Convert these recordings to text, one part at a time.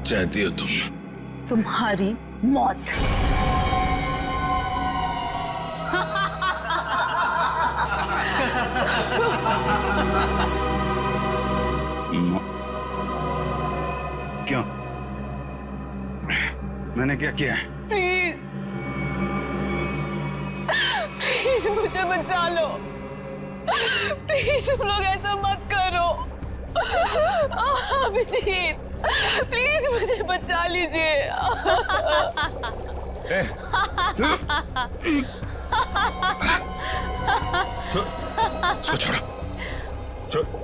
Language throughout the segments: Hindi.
चाहती हो तुम? तुम्हारी मौत। क्यों? मैंने क्या किया है? प्लीज प्लीज मुझे बचा लो। प्लीज तुम लोग ऐसा मत करो। अभिजीत प्लीज मुझे बचा लीजिए। इसको छोड़ो। छोड़ो।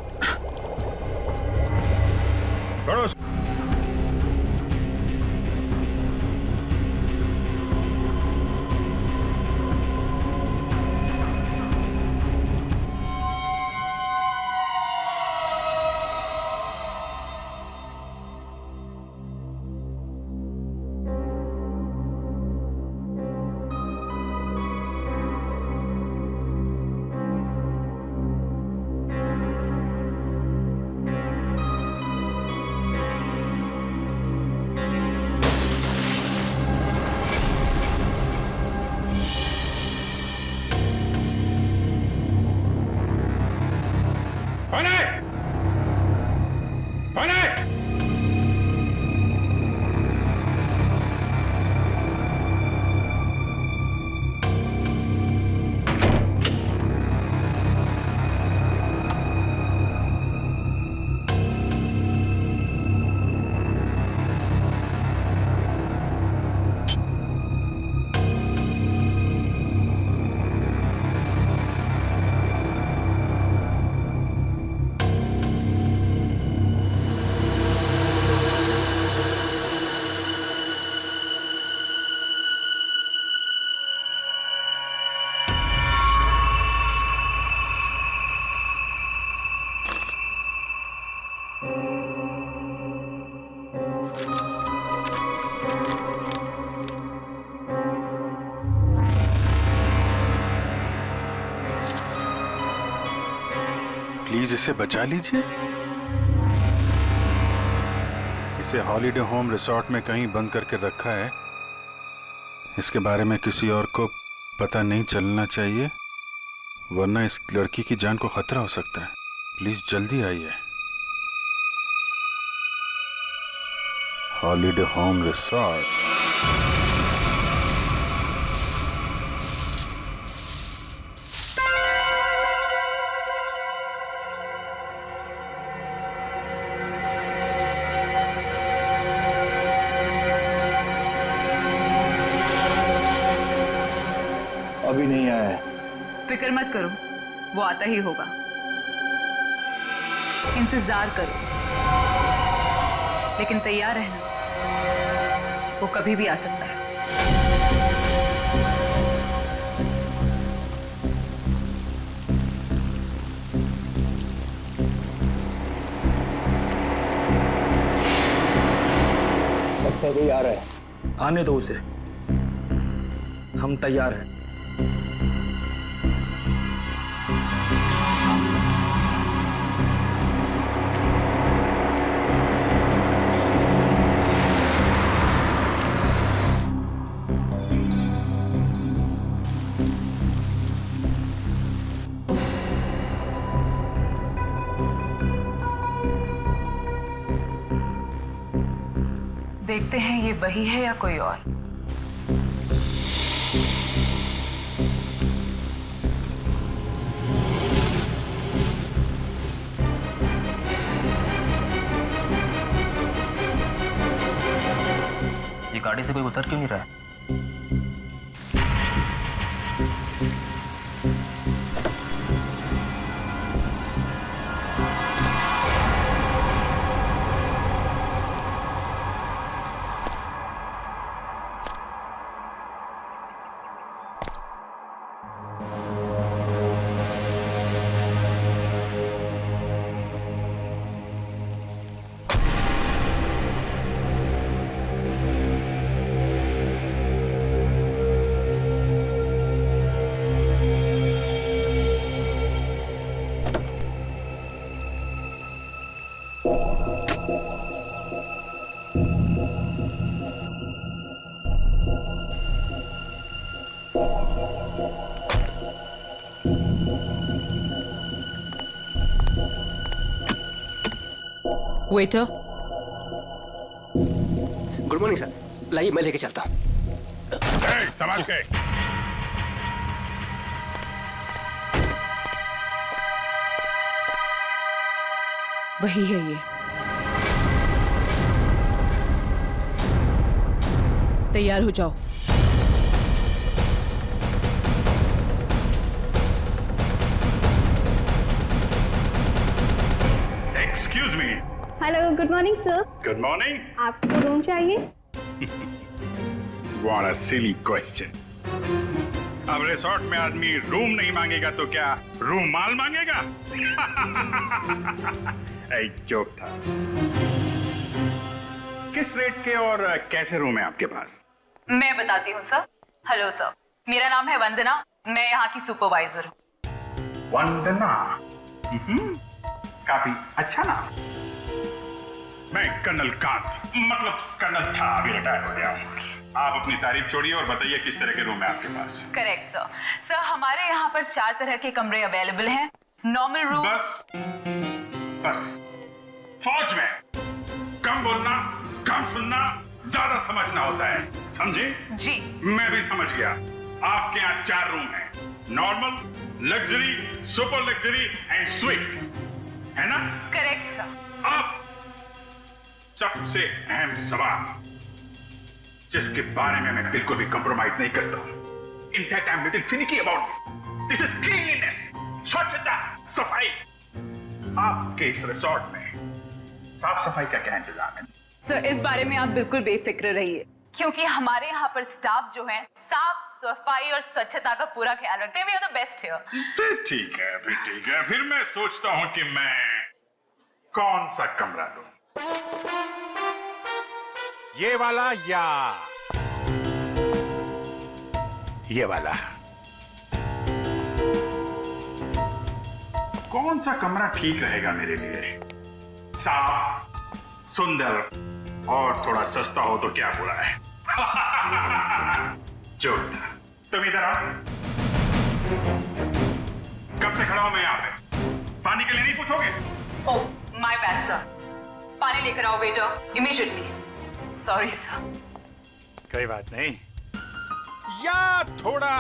प्लीज इसे बचा लीजिए। इसे हॉलिडे होम रिसोर्ट में कहीं बंद करके रखा है। इसके बारे में किसी और को पता नहीं चलना चाहिए, वरना इस लड़की की जान को खतरा हो सकता है। प्लीज जल्दी आइए। Holiday home resort. अभी नहीं आया है। फिक्र मत करो, वो आता ही होगा। इंतजार करो, लेकिन तैयार रहना, वो कभी भी आ सकता है। लगता है कोई आ रहा है। आने दो उसे, हम तैयार हैं। देखते हैं ये वही है या कोई और। ये गाड़ी से कोई उतर क्यों नहीं रहा है? वेटर, गुड मॉर्निंग सर, लाइए मैं लेके चलता हूँ। संभाल के। वही है ये। तैयार हो जाओ। Excuse me. Hello, good morning sir. Good morning. आपको रूम चाहिए? What a silly question. अब रिसोर्ट में आदमी रूम नहीं मांगेगा तो क्या रूम माल मांगेगा? एक जोक था। किस रेट के और कैसे रूम है आपके पास? मैं बताती हूँ सर। हेलो सर, मेरा नाम है वंदना, मैं यहाँ की सुपरवाइजर हूँ। वंदना। काफी अच्छा नाम। मैं कर्नल कांत, मतलब कर्नल था, अभी रिटायर हो गया हूँ। आप अपनी तारीफ छोड़िए और बताइए किस तरह के रूम है आपके पास? Correct sir. सर हमारे यहाँ पर 4 तरह के कमरे अवेलेबल हैं। Normal room. बस फौज में कम बोलना, कम सुनना, ज्यादा समझना होता है, समझे? जी। मैं भी समझ गया। आपके यहाँ 4 रूम हैं, normal, luxury, super luxury and sweet, है ना? Correct sir. अब सबसे अहम सवाल, जिसके बारे में मैं बिल्कुल भी कंप्रोमाइज नहीं करता हूं। In fact I am little finicky about this is cleanliness, स्वच्छता, सफाई। आपके इस रिसोर्ट में साफ सफाई का क्या इंतजाम है? सर इस बारे में आप बिल्कुल बेफिक्र रहिए, क्योंकि हमारे यहाँ पर स्टाफ जो है साफ सफाई और स्वच्छता का पूरा ख्याल रखते हैं। We are the best here. ठीक है, फिर ठीक है। फिर मैं सोचता हूं कि मैं कौन सा कमरा लूं? ये वाला या ये वाला? कौन सा कमरा ठीक रहेगा मेरे लिए? साफ, सुंदर और थोड़ा सस्ता हो तो क्या बुरा है? जोक था। तुम इधर आओ। कब से खड़ा हूं मैं यहाँ पे? पानी के लिए नहीं पूछोगे? ओह माय बैड सर, पानी लेकर आओ वेटर इमीडिएटली। Sorry sir. कोई बात नहीं, या थोड़ा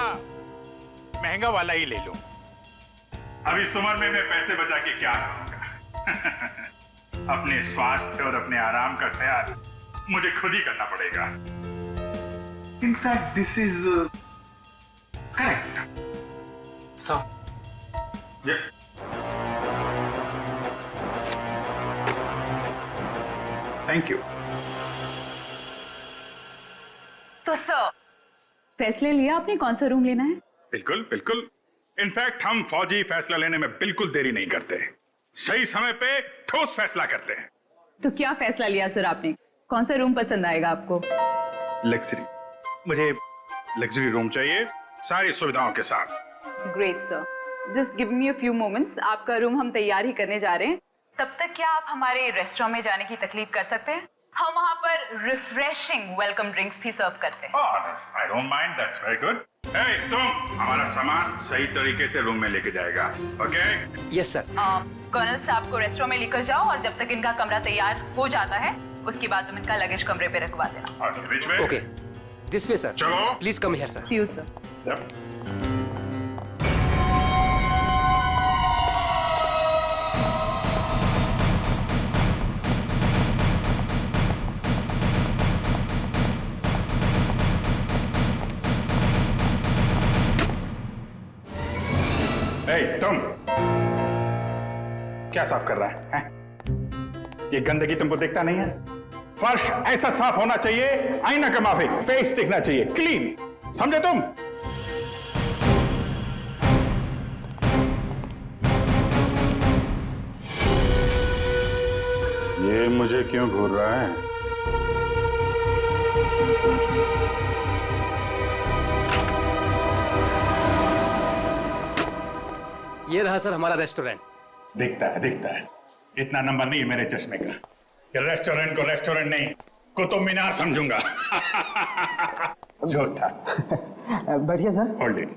महंगा वाला ही ले लो। अभी इस उम्र में मैं पैसे बचा के क्या करूंगा? अपने स्वास्थ्य और अपने आराम का ख्याल मुझे खुद ही करना पड़ेगा। In fact this is correct sir thank you. तो सर फैसले लिया आपने कौन सा रूम लेना है? बिल्कुल बिल्कुल। इनफैक्ट हम फौजी फैसला लेने में बिल्कुल देरी नहीं करते, सही समय पे ठोस फैसला करते हैं। तो क्या फैसला लिया सर आपने? कौन सा रूम पसंद आएगा आपको? लग्जरी, मुझे लग्जरी रूम चाहिए, सारी सुविधाओं के साथ। Great sir, just give me a few moments, आपका रूम हम तैयार ही करने जा रहे हैं। तब तक क्या आप हमारे रेस्टोरेंट में जाने की तकलीफ कर सकते हैं? हम वहाँ पर रिफ्रेशिंग वेलकम ड्रिंक्स भी सर्व करते हैं। I don't mind, that's very good. Hey, तुम हमारा सामान सही तरीके से रूम में लेके जाएगा, ओके? Yes sir. कर्नल साहब को रेस्टोरेंट में लेकर जाओ और जब तक इनका कमरा तैयार हो जाता है उसके बाद तुम इनका लगेज कमरे पे रखवा देना। Which way? Okay, this way sir. चलो। Please come here sir. See you sir. Yep. Hey, तुम क्या साफ कर रहा है? ये गंदगी तुमको दिखता नहीं है? फर्श ऐसा साफ होना चाहिए, आईना का माफिक, फेस दिखना चाहिए, क्लीन, समझे तुम? ये मुझे क्यों घूर रहा है? ये रहा सर हमारा रेस्टोरेंट। दिखता है। इतना नंबर नहीं है मेरे चश्मे का। ये रेस्टोरेंट को रेस्टोरेंट नहीं, कुतुब मीनार समझूंगा। जो था। बैठिए सर। Hold it.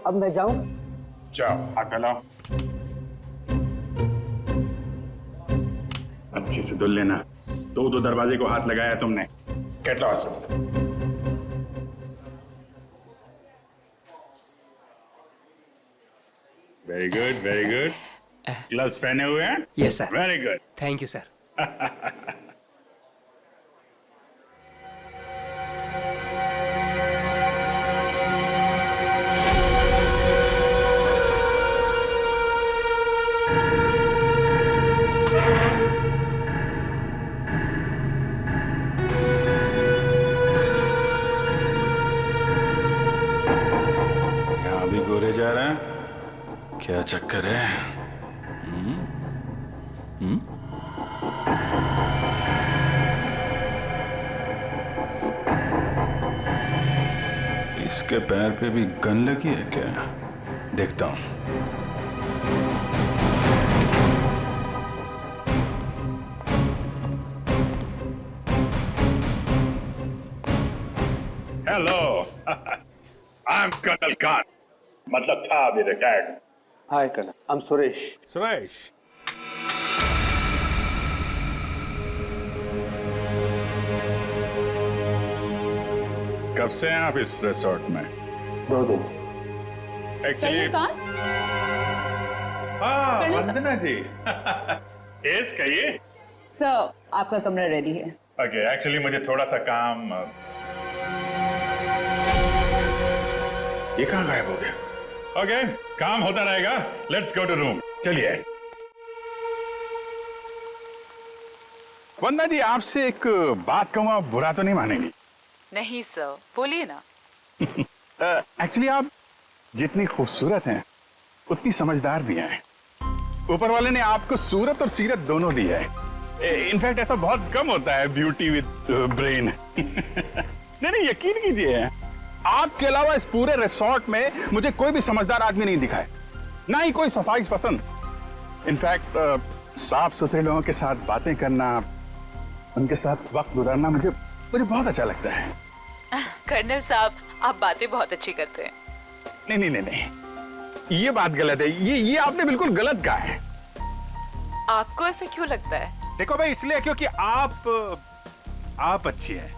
अब मैं जाऊं? जाओ, हाथ फैलाओ। अच्छे से धुल लेना। दो दरवाजे को हाथ लगाया तुमने। Get lost. Very good, very good. Gloves पहने हुए हैं? Yes sir. Very good. Thank you sir. यहाँ भी गोरे जा रहे हैं, क्या चक्कर है? इसके पैर पे भी गन लगी है क्या? देखता हूं। Hello, I am colonel Khan. मतलब था अभी retired. Hi colonel, I am Suresh. Suresh, कब से हैं आप इस रिसोर्ट में? 2 दिन से। एक्चुअली हाँ, वंदना जी। यस, कहिए। सर, आपका कमरा रेडी है। ओके, एक्चुअली मुझे थोड़ा सा काम। ये कहाँ गायब हो गया? ओके, काम होता रहेगा। Let's go to room. चलिए। वंदना जी, आपसे एक बात कहूँ, आप बुरा तो नहीं मानेंगी? नहीं सर, बोलिए ना। एक्चुअली आप जितनी खूबसूरत हैं उतनी समझदार भी हैं। ऊपर वाले ने आपको सूरत और सीरत दोनों दी है। इनफैक्ट ऐसा बहुत कम होता है, ब्यूटी विद ब्रेन। नहीं, यकीन कीजिए, आपके अलावा इस पूरे रिसोर्ट में मुझे कोई भी समझदार आदमी नहीं दिखा है, ना ही कोई सफाई पसंद। इनफैक्ट साफ सुथरे लोगों के साथ बातें करना, उनके साथ वक्त गुजारना मुझे बहुत अच्छा लगता है। कर्नल साहब, आप बातें बहुत अच्छी करते हैं। नहीं, ये बात गलत है। ये आपने बिल्कुल गलत कहा है। आपको ऐसे क्यों लगता है? देखो भाई, इसलिए क्योंकि आप अच्छी हैं,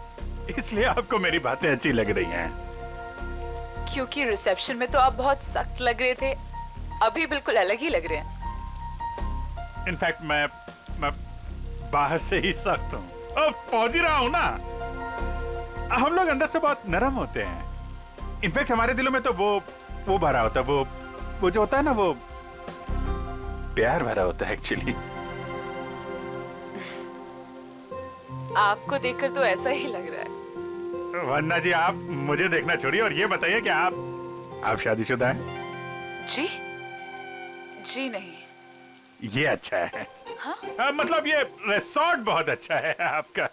इसलिए आपको मेरी बातें अच्छी लग रही हैं। क्योंकि रिसेप्शन में तो आप बहुत सख्त लग रहे थे, अभी बिल्कुल अलग ही लग रहे हैं। इनफैक्ट मैं बाहर से ही सख्त हूँ, पहुंच ही रहा हूँ ना। हम लोग अंदर से बहुत नरम होते हैं। इनफैक्ट हमारे दिलों में तो वो भरा होता है, वो जो होता है ना, वो प्यार भरा होता है एक्चुअली। आपको देखकर तो ऐसा ही लग रहा है। वन्ना जी, आप मुझे देखना छोड़िए और ये बताइए कि आप शादीशुदा हैं? जी नहीं। ये अच्छा है। हाँ? मतलब ये रिसोर्ट बहुत अच्छा है आपका।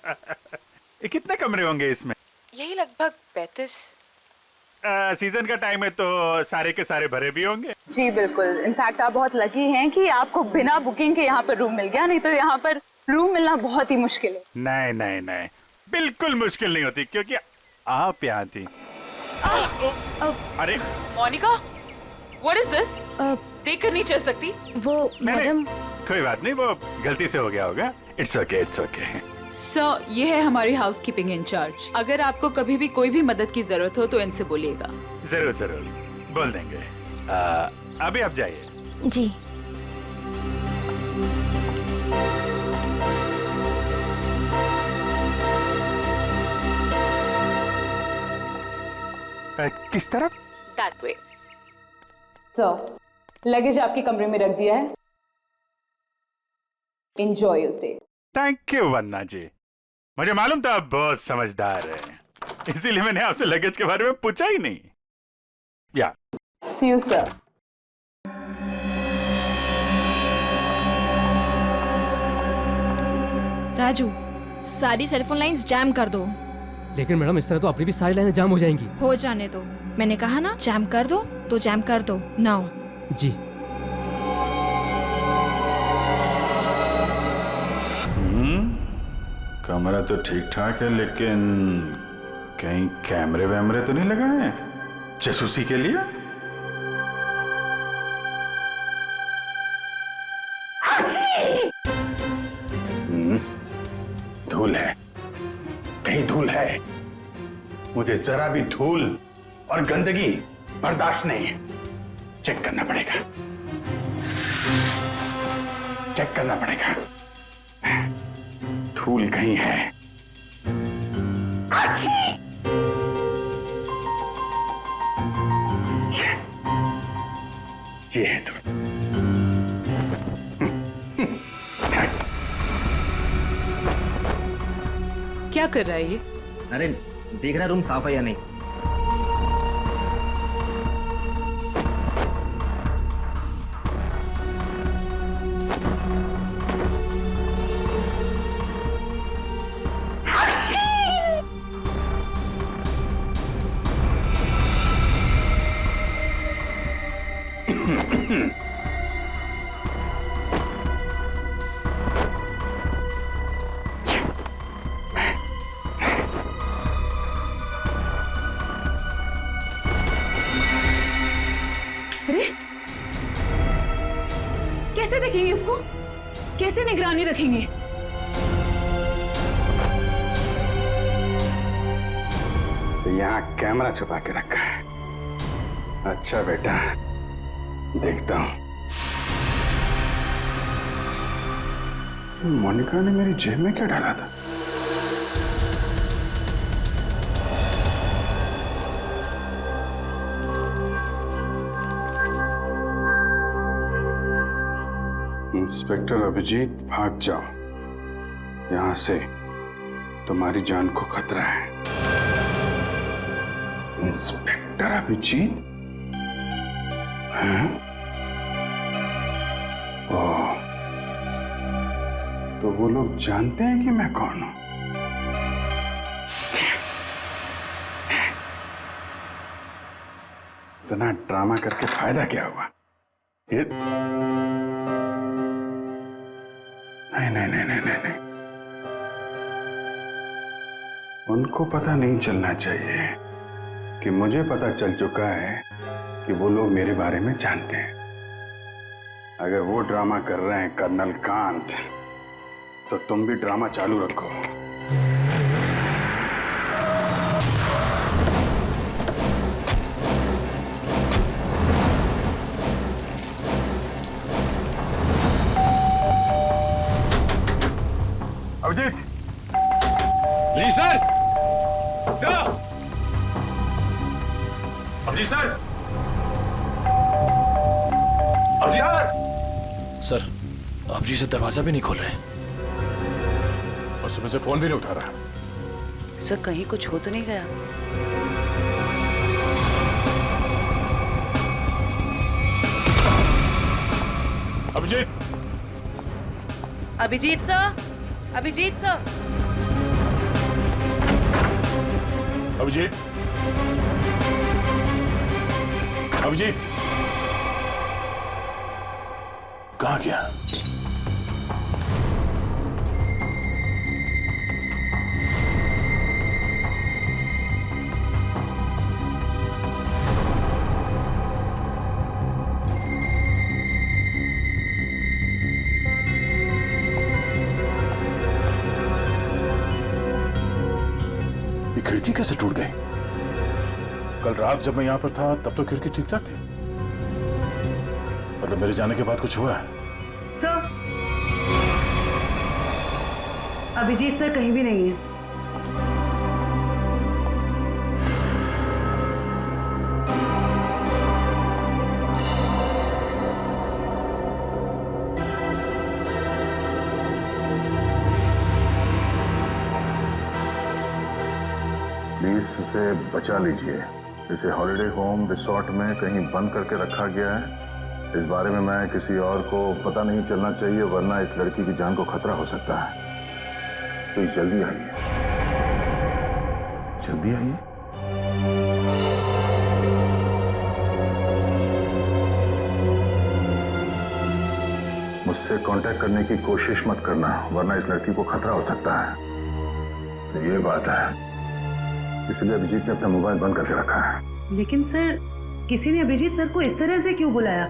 ये कितने कमरे होंगे इसमें? यही लगभग 35। सीजन का टाइम है तो सारे के सारे भरे भी होंगे। जी बिल्कुल। इनफैक्ट आप बहुत लकी हैं कि आपको बिना बुकिंग के यहाँ पर रूम मिल गया, नहीं तो यहाँ पर रूम मिलना बहुत ही मुश्किल है। नहीं, बिल्कुल मुश्किल नहीं होती, क्योंकि आप यहाँ थी। अरे मोनिका, व्हाट इज दिस? देखकर नहीं चल सकती। वो मैडम। कोई बात नहीं, वो गलती से हो गया होगा। It's okay, it's okay. Sir, ये है हमारी हाउसकीपिंग इंचार्ज। अगर आपको कभी भी कोई भी मदद की जरूरत हो तो इनसे बोलिएगा। जरूर बोल देंगे। अभी आप जाइए। जी। किस तरफ? That way. सर, लगेज आपके कमरे में रख दिया है। Enjoy your stay. Thank you वन्ना जी। मुझे मालूम था आप बहुत समझदार हैं, इसीलिए मैंने आपसे लगेज के बारे में पूछा ही नहीं। या See you, sir. राजू, सारी सेलफोन लाइंस जैम कर दो। लेकिन मैडम, इस तरह तो अपनी भी सारी लाइनें जाम हो जाएंगी। हो जाने दो, मैंने कहा ना जैम कर दो तो जैम कर दो। नाउ। जी। कमरा तो ठीक ठाक है, लेकिन कहीं कैमरे वैमरे तो नहीं लगाए हैं जासूसी के लिए? धूल है, कहीं धूल है। मुझे जरा भी धूल और गंदगी बर्दाश्त नहीं है। चेक करना पड़ेगा, चेक करना पड़ेगा। धूल कहीं है। ये है धूल। क्या कर रहा है ये? अरे देख रहा रूम साफ है या नहीं। अरे कैसे देखेंगे उसको? कैसे निगरानी रखेंगे? तो यहाँ कैमरा छुपा के रखा है। अच्छा बेटा, देखता हूं। मोनिका ने मेरी जेब में क्या डाला था? इंस्पेक्टर अभिजीत, भाग जाओ यहां से, तुम्हारी जान को खतरा है। इंस्पेक्टर अभिजीत? हैं? ओह, तो वो लोग जानते हैं कि मैं कौन हूं? इतना ड्रामा करके फायदा क्या हुआ? ये नहीं। उनको पता नहीं चलना चाहिए कि मुझे पता चल चुका है कि वो लोग मेरे बारे में जानते हैं। अगर वो ड्रामा कर रहे हैं कर्नल कांत, तो तुम भी ड्रामा चालू रखो। अभिजीत! जी sir. Abhijit sir. Abhijit sir. Sir आप जी से दरवाजा भी नहीं खोल रहे और सुबह से फोन भी नहीं उठा रहा। सर कहीं कुछ हो तो नहीं गया? अभिजीत! Abhijit sir, Abhijit sir. अभिजीत! अभिजीत! कहाँ गया? खिड़की कैसे टूट गई? कल रात जब मैं यहां पर था तब तो खिड़की ठीक ठाक थी। मतलब मेरे जाने के बाद कुछ हुआ है? सर, अभिजीत सर कहीं भी नहीं है। प्लीज इसे बचा लीजिए। इसे हॉलिडे होम रिसोर्ट में कहीं बंद करके रखा गया है। इस बारे में मैं किसी और को पता नहीं चलना चाहिए, वरना इस लड़की की जान को खतरा हो सकता है। तो जल्दी आइए, जल्दी आइए। मुझसे कांटेक्ट करने की कोशिश मत करना, वरना इस लड़की को खतरा हो सकता है। तो ये बात है, इसलिए अभिजीत ने अपना मोबाइल बंद करके रखा है। लेकिन सर, किसी ने अभिजीत सर को इस तरह से क्यों बुलाया?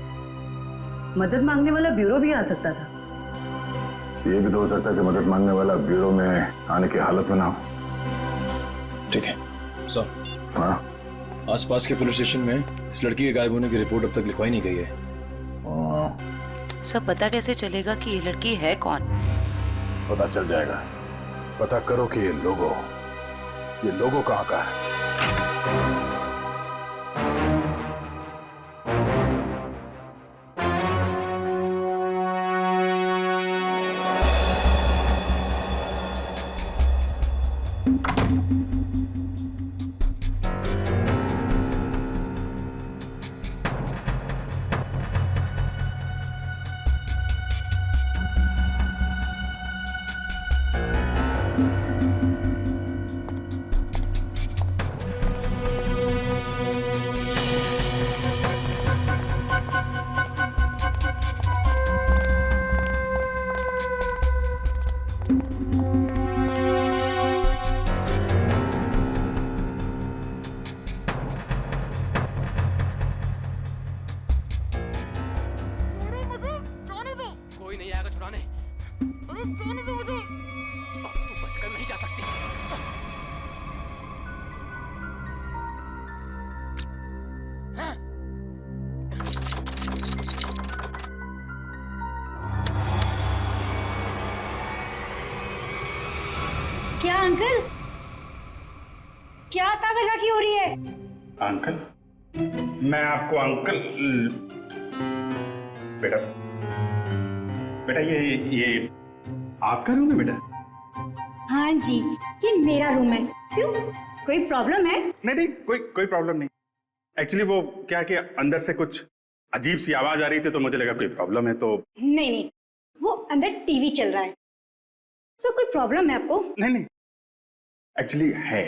मदद मांगने वाला ब्यूरो भी आ सकता था। ये भी तो हो सकता है कि मदद मांगने वाला ब्यूरो में आने की हालत में ना हो। ठीक है सर। हाँ, आसपास के पुलिस स्टेशन में इस लड़की के गायब होने की रिपोर्ट अब तक लिखवाई नहीं गई है। सब पता कैसे चलेगा कि ये लड़की है कौन? पता चल जाएगा। पता करो कि ये लोगो कहाँ का है। कोई नहीं आएगा छुड़ाने। अरे जाने दो मुझे। अब तू बचकर नहीं जा सकती। हाँ? क्या अंकल? क्या ताकाझाकी हो रही है? अंकल? मैं आपको अंकल बेटा ये आपका रूम है बेटा? हाँ जी, ये मेरा रूम है। क्यों, कोई प्रॉब्लम है? नहीं, कोई प्रॉब्लम नहीं। एक्चुअली वो क्या कि अंदर से कुछ अजीब सी आवाज आ रही थी तो मुझे लगा कोई प्रॉब्लम है तो। नहीं, वो अंदर टीवी चल रहा है। तो कोई प्रॉब्लम है आपको? नहीं, एक्चुअली है।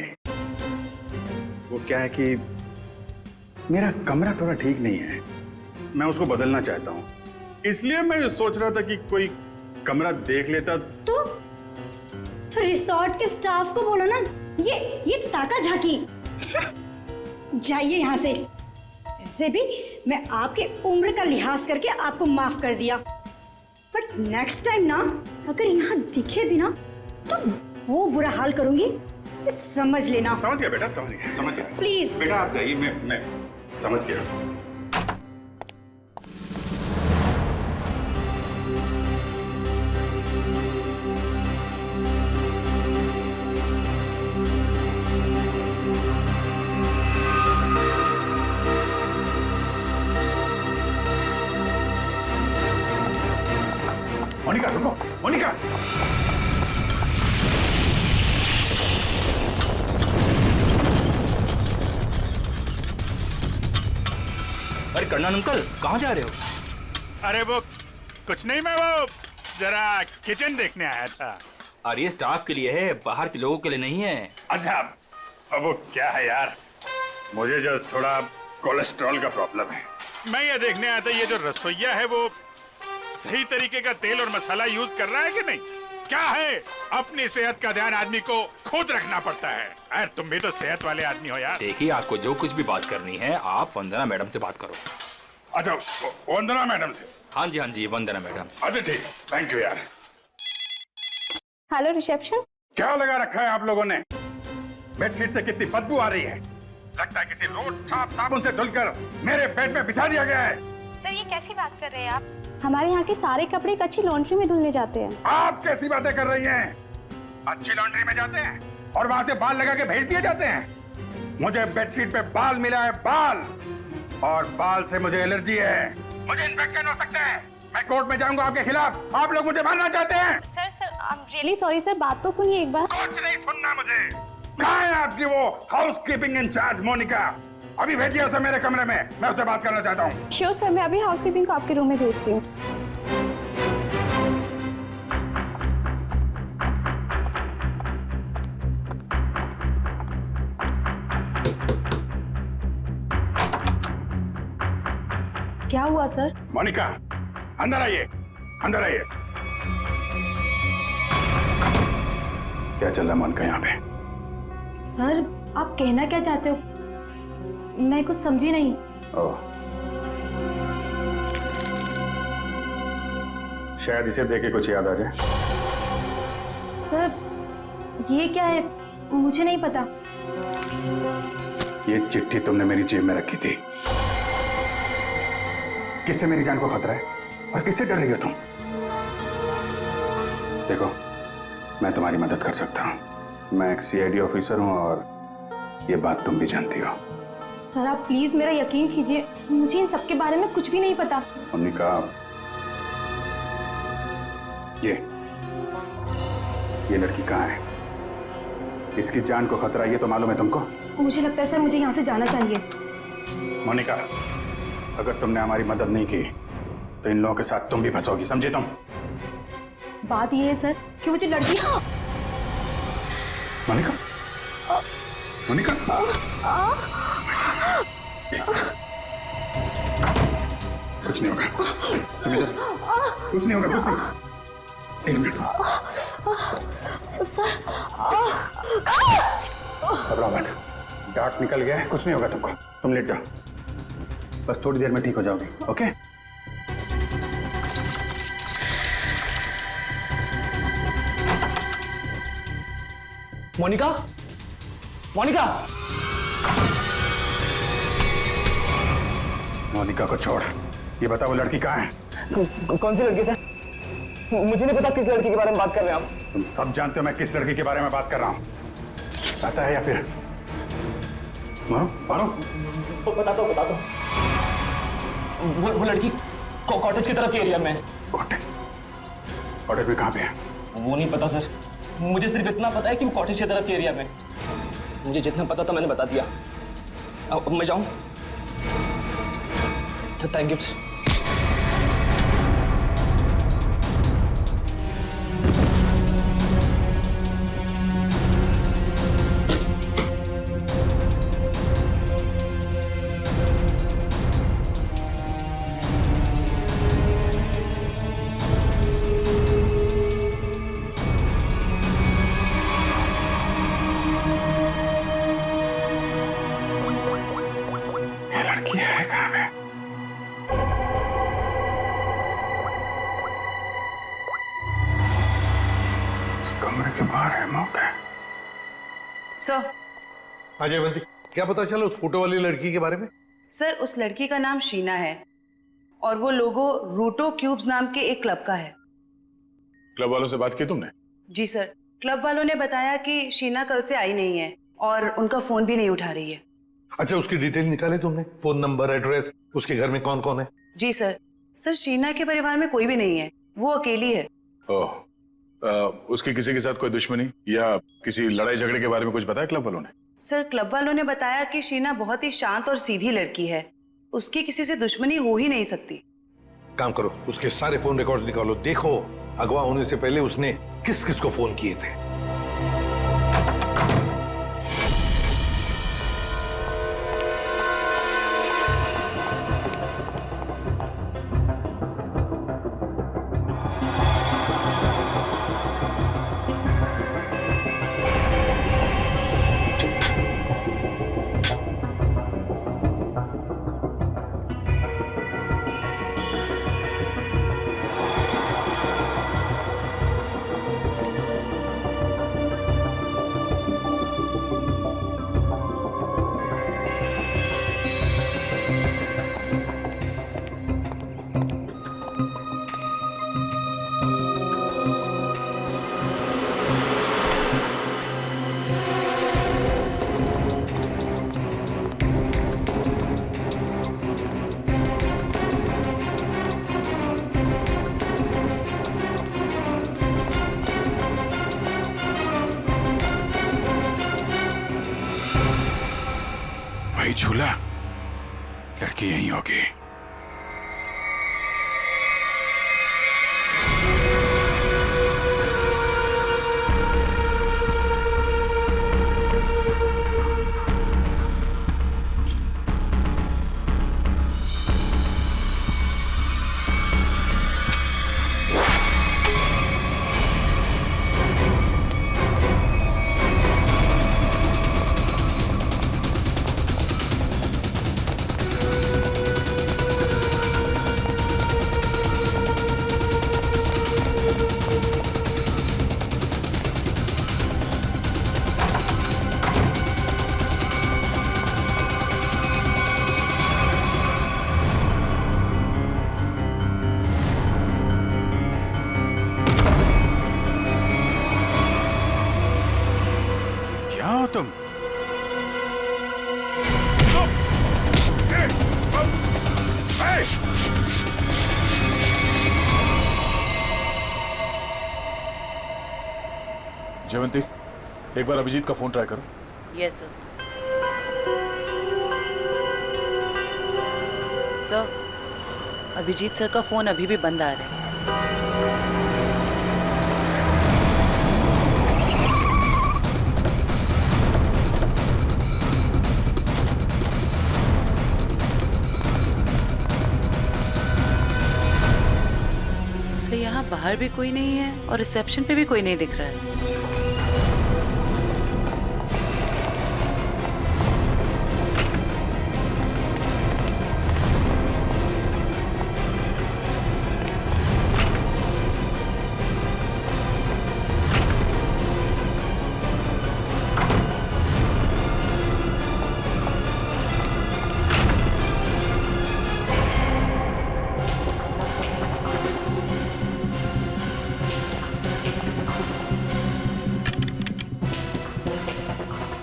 वो क्या है कि मेरा कमरा थोड़ा ठीक नहीं है, मैं उसको बदलना चाहता हूँ, इसलिए मैं सोच रहा था कि कोई कमरा देख लेता। तो रिसोर्ट के स्टाफ को बोलो ना, ये ताकाझाकी। जाइए यहाँ से। ऐसे भी मैं आपके उम्र का लिहाज करके आपको माफ कर दिया, बट नेक्स्ट टाइम ना अगर यहाँ दिखे भी ना तो वो बुरा हाल करूंगी, समझ लेना। समझ गया बेटा, समझ गया। प्लीज बेटा आप जाइए, मैं समझ गया। मोनिका रुको, मोनिका। अरे कर्नल अंकल कहाँ जा रहे हो? अरे वो कुछ नहीं, मैं वो जरा किचन देखने आया था। अरे ये स्टाफ के लिए है, बाहर के लोगों के लिए नहीं है। अच्छा, अब वो क्या है यार, मुझे जो थोड़ा कोलेस्ट्रॉल का प्रॉब्लम है, मैं ये देखने आया था ये जो रसोइया है वो सही तरीके का तेल और मसाला यूज कर रहा है कि नहीं। क्या है, अपनी सेहत का ध्यान आदमी को खुद रखना पड़ता है। यार तुम भी तो सेहत वाले आदमी हो यार। देखिए आपको जो कुछ भी बात करनी है आप वंदना मैडम से बात करो। अच्छा, वंदना मैडम से? हाँ जी वंदना मैडम। अच्छा ठीक, थैंक यू यार। Hello reception. क्या लगा रखा है आप लोगों ने? बेडशीट से कितनी बदबू आ रही है, लगता है किसी रोड छाप साबुन से धुलकर मेरे बेड में बिछा दिया गया है। सर ये कैसी बात कर रहे हैं आप? हमारे यहाँ के सारे कपड़े एक अच्छी लॉन्ड्री में धुलने जाते हैं। आप कैसी बातें कर रही हैं? अच्छी लॉन्ड्री में जाते हैं और वहाँ से बाल लगा के भेज दिए जाते हैं। मुझे बेडशीट पे बाल मिला है, बाल, और बाल से मुझे एलर्जी है, मुझे इन्फेक्शन हो सकता है। मैं कोर्ट में जाऊंगा आपके खिलाफ। आप लोग मुझे मारना चाहते हैं? Sir I am really sorry sir, बात तो सुनिए एक बार। कुछ नहीं सुनना मुझे। कहाँ है आपकी वो हाउसकीपिंग इंचार्ज मोनिका? अभी भेजिए उसे मेरे कमरे में, मैं उससे बात करना चाहता हूँ। श्योर सर, मैं अभी हाउसकीपिंग को आपके रूम में भेजती हूँ। क्या हुआ सर? मोनिका अंदर आइए, अंदर आइए। क्या चल रहा है मोनिका यहाँ पे? सर आप कहना क्या चाहते हो, मैं कुछ समझी नहीं। ओह, शायद इसे देख के कुछ याद आ जाए। सर ये क्या है, मुझे नहीं पता। ये चिट्ठी तुमने मेरी जेब में रखी थी। किससे मेरी जान को खतरा है और किससे डर रही हो तुम? देखो, मैं तुम्हारी मदद कर सकता हूं। मैं एक सीआईडी ऑफिसर हूं और ये बात तुम भी जानती हो। सर आप प्लीज मेरा यकीन कीजिए, मुझे इन सब के बारे में कुछ भी नहीं पता। मोनिका, ये लड़की कहाँ है? इसकी जान को खतरा ये तो मालूम है तुमको? मुझे लगता है सर मुझे यहाँ से जाना चाहिए। मोनिका, अगर तुमने हमारी मदद नहीं की तो इन लोगों के साथ तुम भी फंसोगी, समझे तुम? बात ये है सर कि वो जो लड़की। मोनिका, मोनिका, कुछ नहीं होगा, कुछ नहीं होगा, कुछ नहीं। एक मिनट सर, घबराओ मत, डार्ट निकल गया है, कुछ नहीं होगा तुमको। तुम लेट जाओ, बस थोड़ी देर में ठीक हो जाओगी। ओके? मोनिका, मोनिका, मोनिका को छोड़, ये बता वो लड़की कहाँ है? कौन सी लड़की सर? मुझे नहीं पता किस लड़की के बारे में बात कर रहे हैं आप। तुम सब जानते हो मैं किस लड़की के बारे में बात कर रहा हूँ। पता है या फिर मारो? बताता हूँ। वो लड़की कॉटेज की तरफ के एरिया में। कॉटेज में कहाँ पे है? वो नहीं पता सर, मुझे सिर्फ इतना पता है कि वो कॉटेज की तरफ के एरिया में। मुझे जितना पता था मैंने बता दिया। अब मैं जाऊं? Thank you. सर, हाँ जयवंती, क्या पता चला उस फोटो वाली लड़की के बारे में? सर उस लड़की का नाम शीना है और वो लोगो रूटो क्यूब्स नाम के एक क्लब का है। क्लब वालों से बात की तुमने? जी सर, क्लब वालों ने बताया कि शीना कल से आई नहीं है और उनका फोन भी नहीं उठा रही है। अच्छा, उसकी डिटेल निकाले तुमने? फोन नंबर, एड्रेस, उसके घर में कौन कौन है? जी सर। सर शीना के परिवार में कोई भी नहीं है, वो अकेली है। ओह, उसकी किसी के साथ कोई दुश्मनी या किसी लड़ाई झगड़े के बारे में कुछ बताया क्लब वालों ने? सर क्लब वालों ने बताया कि शीना बहुत ही शांत और सीधी लड़की है, उसकी किसी से दुश्मनी हो ही नहीं सकती। काम करो, उसके सारे फोन रिकॉर्ड्स निकालो, देखो अगवा होने से पहले उसने किस किस को फोन किए थे। भाई झूला, लड़की यहीं होगी। तुम? जयवंती, एक बार अभिजीत का फोन ट्राई करो। Yes sir. Sir, Abhijit sir का फोन अभी भी बंद आ रहा है। सर, यहाँ बाहर भी कोई नहीं है और रिसेप्शन पे भी कोई नहीं दिख रहा है।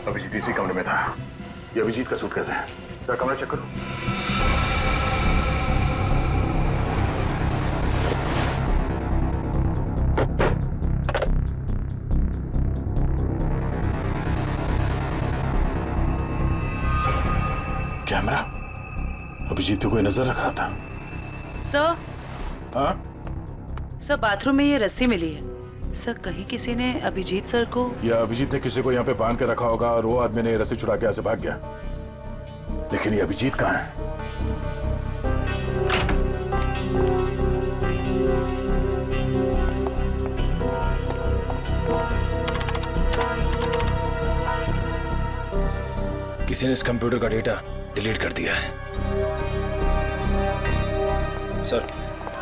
अभिजीत इसी कमरे में था। ये अभिजीत का सूटकेस है। जरा कमरा चेक करो। कैमरा अभिजीत पे कोई नजर रख रहा था। सर, हाँ? सर बाथरूम में ये रस्सी मिली है। सर, कहीं किसी ने अभिजीत सर को, या अभिजीत ने किसी को यहाँ पे बांध के रखा होगा और वो आदमी ने रस्सी छुड़ा के यहाँ से भाग गया। लेकिन ये अभिजीत कहाँ है? किसी ने इस कंप्यूटर का डेटा डिलीट कर दिया है। सर,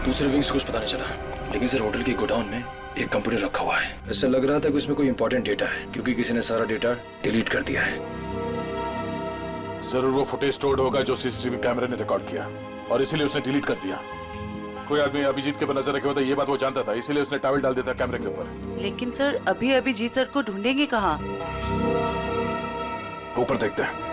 दूसरे विंग से कुछ पता नहीं चला, लेकिन सर होटल के गोडाउन में एक कंप्यूटर रखा हुआ है। ऐसा लग रहा था कि उसमें कोई इंपॉर्टेंट डेटा है, क्योंकि किसी ने सारा डेटा डिलीट कर दिया है। जरूर वो फुटेज स्टोर्ड होगा जो सीसीटीवी कैमरे ने रिकॉर्ड किया, और इसीलिए उसने डिलीट कर दिया। कोई आदमी अभिजीत के ऊपर नजर रखे होता, ये बात वो जानता था, इसीलिए उसने टॉवल डाल दिया था कैमरे के ऊपर। लेकिन सर अभी अभिजीत सर को ढूंढेंगे कहाँ? ऊपर देखते हैं।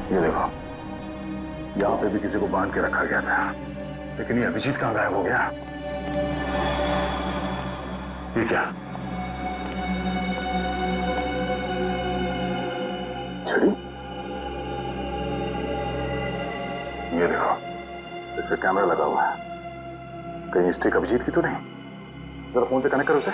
ये देखो, यहाँ पे भी किसी को बांध के रखा गया था, लेकिन ये अभिजीत कहाँ गायब हो गया? ये क्या? छड़ी? ये देखो, इस पे कैमरा लगा हुआ है। कहीं स्टिक अभिजीत की तो नहीं? जरा फोन से कनेक्ट करो उसे।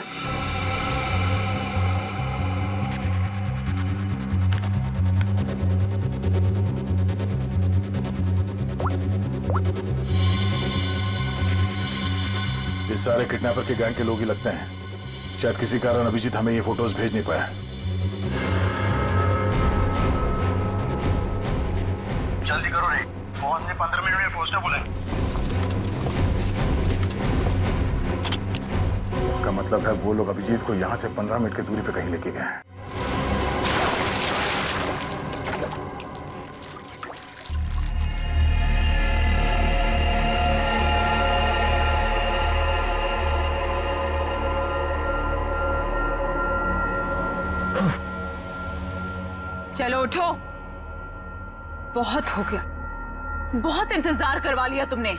ये सारे किडनैपर के गैंग के लोग ही लगते हैं। शायद किसी कारण अभिजीत हमें ये फोटोज भेज नहीं पाया। जल्दी करो रे, बॉस ने 15 मिनट में पहुंचना बोला है। इसका मतलब है वो लोग अभिजीत को यहाँ से 15 मिनट की दूरी पे कहीं लेके गए हैं। चलो उठो, बहुत हो गया, बहुत इंतजार करवा लिया तुमने।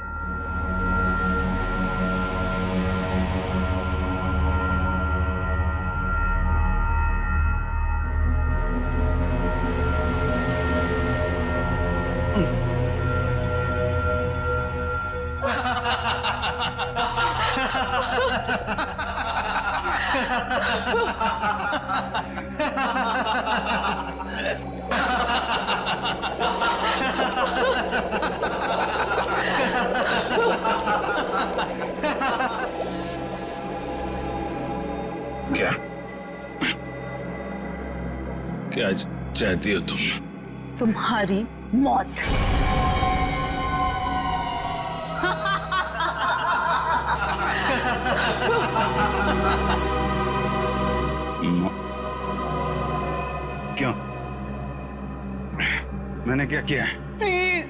क्या क्या चाहती हो तुम? तुम्हारी मौत। क्यों? मैंने क्या किया है? प्लीज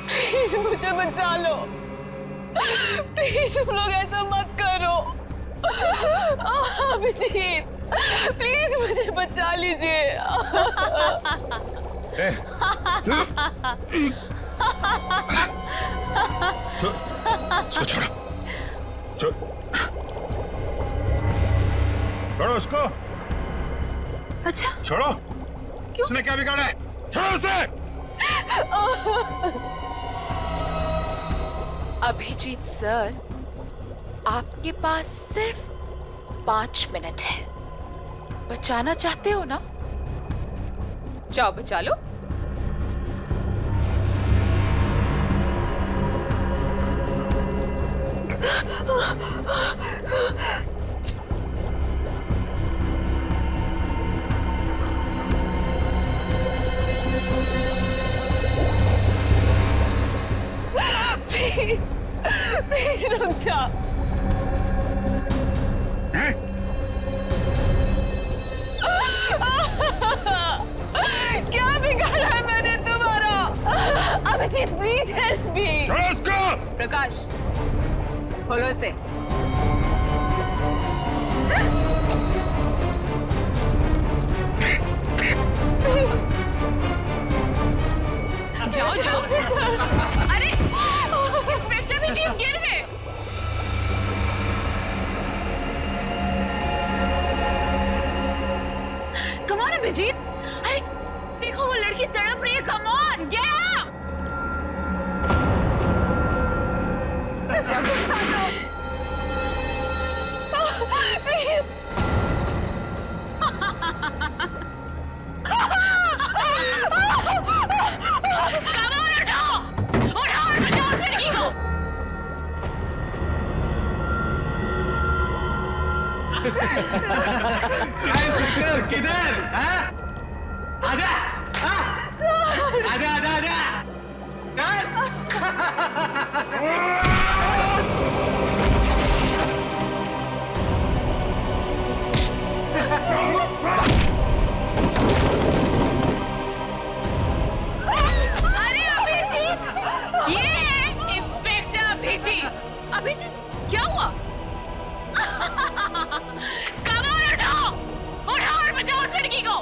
प्लीज मुझे बचा लो। प्लीज तुम लोग ऐसा मत करो। अभिजीत प्लीज मुझे बचा लीजिए। उसको छोड़ो, छोड़ो उसको। अच्छा छोड़ो। क्यों? उसने क्या बिगाड़ा है? छोड़ो उसे। अभिजीत सर, आपके पास सिर्फ 5 मिनट है। बचाना चाहते हो ना? जाओ बचा लो। प्लीज प्लीज रुक जा। क्या बिगाड़ा है मैंने तुम्हारा? Abhijit please help me. Prakash खोलो इसे। जाओ जाओ। अरे इंस्पेक्टर भी जीप गिर गए। Come on Abhijit. अरे देखो वो लड़की तड़प रही है। Come on get out. किधर? आजा आजा आजा आजा। अरे अभिजीत, ये है इंस्पेक्टर अभिजीत। अभिजीत क्या हुआ? कमाल उठाओ, उठाओ और बचाओ उस लड़की को।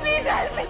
Please help me.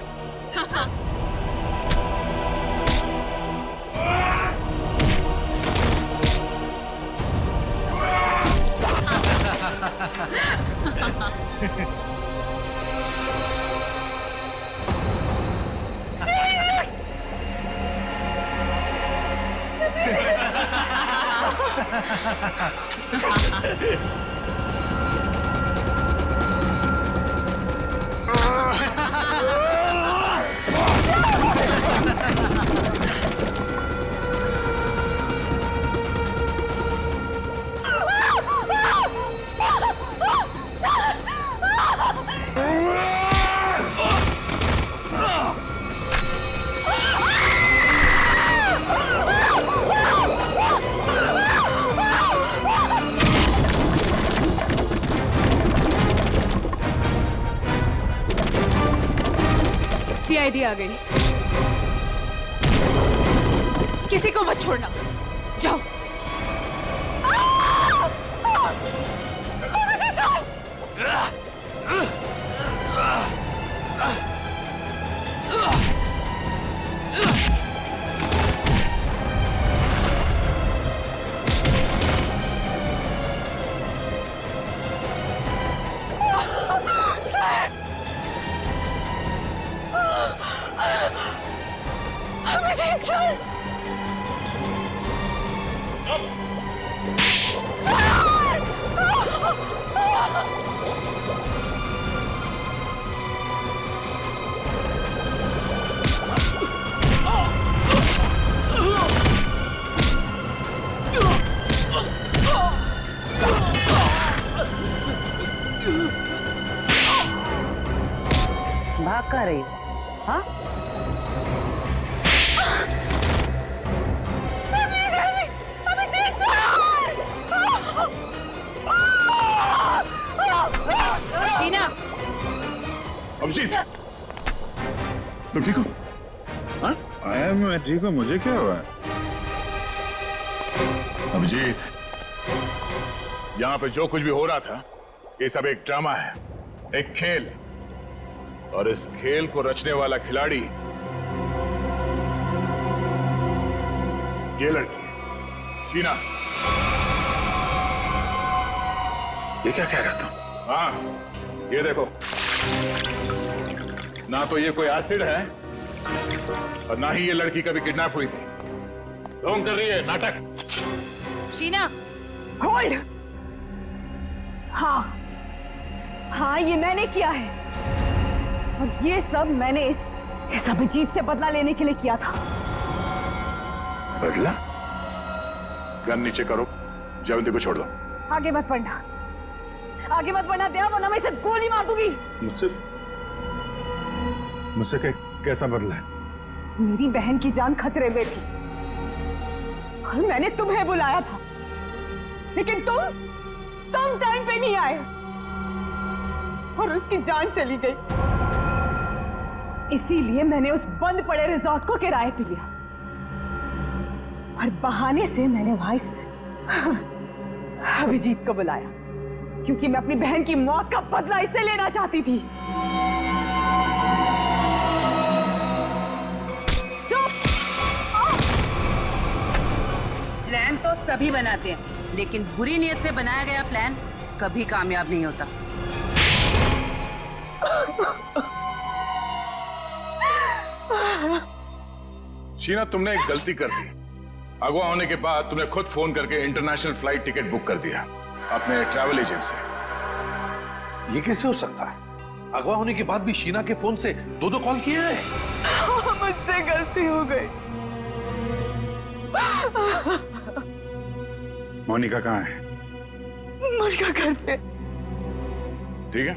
सीआईडी आ गई। किसी को मत छोड़ना। जाओ। अभिजीत सर। भाग कहाँ रही हो? हाँ? शीना, अभिजीत, तुम ठीक हो? हाँ? मैं ठीक हूँ, मुझे क्या हुआ? अभिजीत, यहाँ पे जो कुछ भी हो रहा था, ये सब एक ड्रामा है, एक खेल। और इस खेल को रचने वाला खिलाड़ी ये लड़की शीना। ये क्या कह रहा था? हाँ, ये देखो, ना तो ये कोई एसिड है और ना ही ये लड़की कभी किडनैप हुई थी। ढोंग कर रही है, नाटक। शीना, होल्ड। हाँ, ये मैंने किया है और ये सब मैंने इस अभिजीत से बदला लेने के लिए किया था। बदला? गन नीचे करो, जयवंती को छोड़ दो। आगे मत बढ़ना, आगे मत बढ़ना दया, वरना मैं इसे गोली मार दूंगी। मुझसे कैसा बदला है? मेरी बहन की जान खतरे में थी और मैंने तुम्हें बुलाया था, लेकिन तुम टाइम पे नहीं आए और उसकी जान चली गई। इसीलिए मैंने उस बंद पड़े रिजॉर्ट को किराए पे लिया और बहाने से मैंने वहां इस अभिजीत को बुलाया, क्योंकि मैं अपनी बहन की मौत का बदला इससे लेना चाहती थी। प्लान तो सभी बनाते हैं, लेकिन बुरी नीयत से बनाया गया प्लान कभी कामयाब नहीं होता। शीना, तुमने एक गलती कर दी। अगवा होने के बाद तुमने खुद फोन करके इंटरनेशनल फ्लाइट टिकट बुक कर दिया अपने ट्रैवल एजेंट से। ये कैसे हो सकता है? अगवा होने के बाद भी शीना के फोन से दो कॉल किए हैं। मुझसे गलती हो गई। मोनिका कहाँ है? मोनिका घर पे। ठीक है,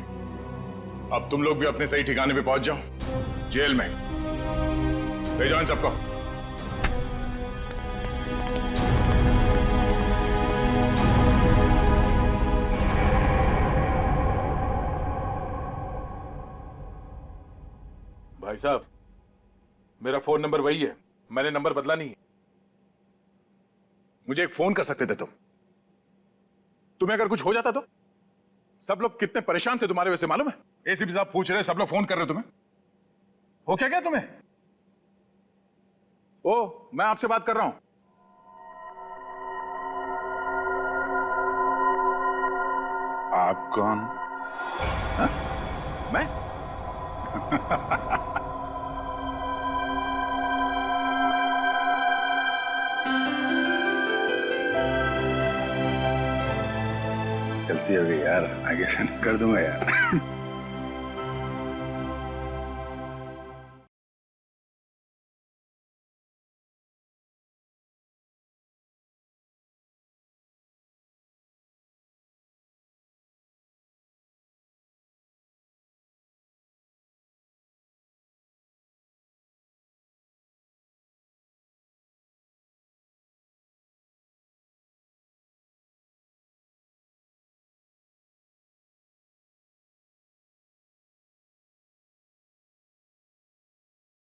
अब तुम लोग भी अपने सही ठिकाने पे पहुंच जाओ, जेल में। ले जाओ इन सबको। भाई साहब, मेरा फोन नंबर वही है, मैंने नंबर बदला नहीं है। मुझे एक फोन कर सकते थे तुम। तुम्हें अगर कुछ हो जाता तो? सब लोग कितने परेशान थे तुम्हारे वजह से, मालूम है? एसीपी साहब पूछ रहे, सब लोग फोन कर रहे तुम्हें। हो क्या तुम्हें? ओ, मैं आपसे बात कर रहा हूं। आप कौन? हा? मैं? गलती हो गई यार, आगे से कर दूंगा यार।